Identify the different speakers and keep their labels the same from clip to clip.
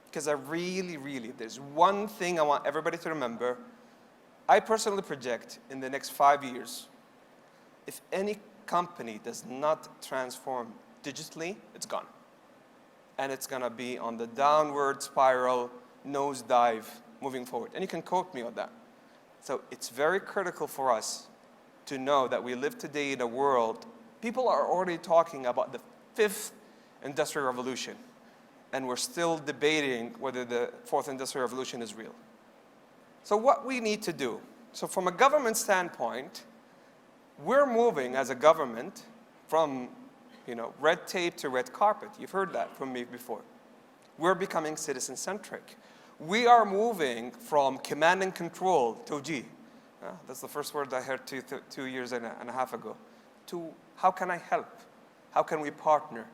Speaker 1: Because I really, there's one thing I want everybody to remember. I personally project in the next 5 years, if any company does not transform digitally, it's gone. And it's going to be on the downward spiral, nosedive, moving forward. And you can quote me on that. So it's very critical for us to know that we live today in a world, people are already talking about the 5th industrial revolution. And we're still debating whether the 4th industrial revolution is real. So what we need to do, so from a government standpoint, we're moving as a government from red tape to red carpet. You've heard that from me before. We're becoming citizen-centric. We are moving from command and control, توجيه. That's the first word I heard 2 years and a half ago. To how can I help? How can we partner?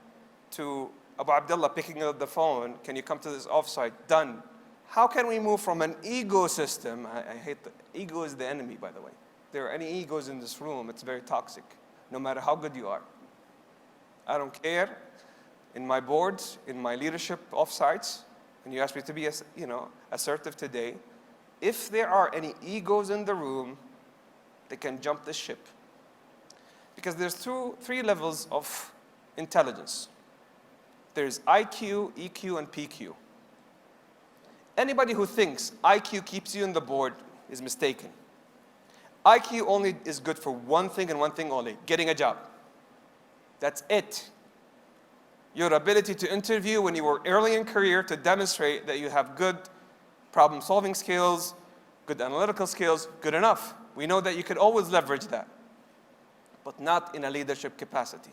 Speaker 1: To Abu Abdullah picking up the phone, can you come to this offsite? Done. How can we move from an ego system? I hate ego is the enemy, by the way. If there are any egos in this room, it's very toxic, no matter how good you are. I don't care. In my boards, in my leadership offsites, and you ask me to be assertive today, if there are any egos in the room, they can jump the ship. Because there's 3 levels of intelligence. There's IQ, EQ, and PQ. Anybody who thinks IQ keeps you on the board is mistaken. IQ only is good for one thing and one thing only, getting a job. That's it. Your ability to interview when you were early in career to demonstrate that you have good problem-solving skills, good analytical skills, good enough. We know that you could always leverage that, but not in a leadership capacity.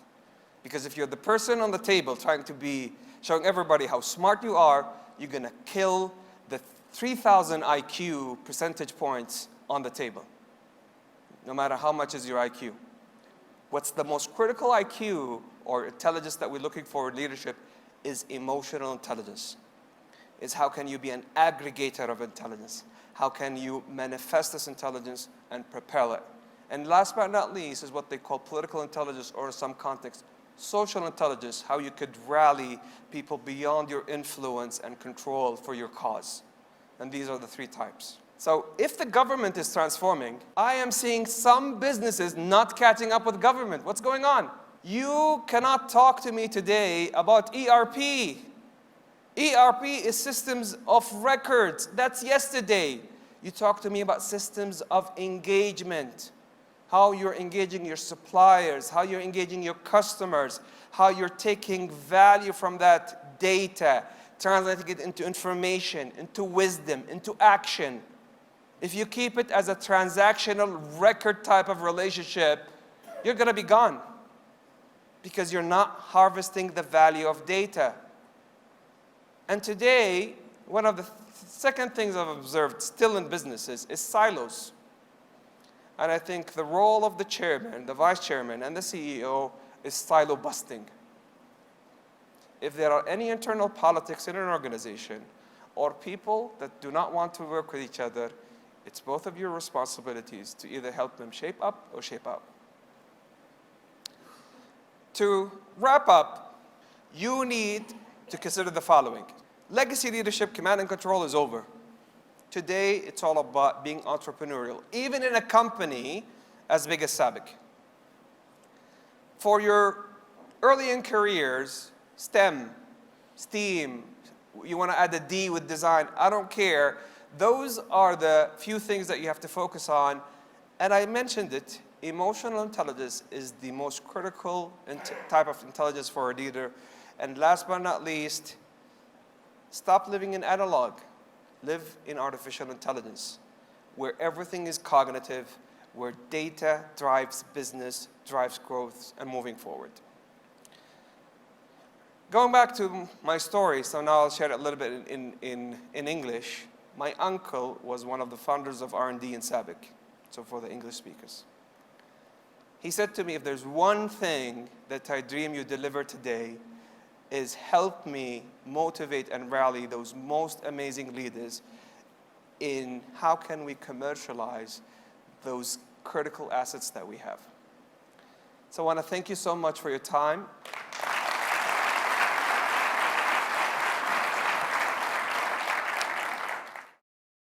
Speaker 1: Because if you're the person on the table trying to be showing everybody how smart you are, you're going to kill the 3,000 IQ percentage points on the table, no matter how much is your IQ. What's the most critical IQ or intelligence that we're looking for in leadership is emotional intelligence. Is how can you be an aggregator of intelligence? How can you manifest this intelligence and propel it? And last but not least is what they call political intelligence, or in some context, social intelligence, how you could rally people beyond your influence and control for your cause. And these are the 3 types. So if the government is transforming, I am seeing some businesses not catching up with government. What's going on? You cannot talk to me today about ERP. ERP is systems of records. That's yesterday. You talk to me about systems of engagement. How you're engaging your suppliers, how you're engaging your customers, how you're taking value from that data, translating it into information, into wisdom, into action. If you keep it as a transactional record type of relationship, you're going to be gone because you're not harvesting the value of data. And today, one of the second things I've observed still in businesses is silos. And I think the role of the chairman, the vice chairman, and the CEO is silo busting. If there are any internal politics in an organization or people that do not want to work with each other, it's both of your responsibilities to either help them shape up or shape out. To wrap up, you need to consider the following. Legacy leadership, command and control is over. Today, it's all about being entrepreneurial, even in a company as big as SABIC. For your early in careers, STEM, STEAM, you want to add a D with design, I don't care. Those are the few things that you have to focus on. And I mentioned it, emotional intelligence is the most critical type of intelligence for a leader. And last but not least, stop living in analog. Live in artificial intelligence, where everything is cognitive, where data drives business, drives growth, and moving forward. Going back to my story, so now I'll share it a little bit in English. My uncle was one of the founders of R&D in SABIC, so for the English speakers. He said to me, if there's one thing that I dream you deliver today, is help me motivate and rally those most amazing leaders in how can we commercialize those critical assets that we have. So I want to thank you so much for your time.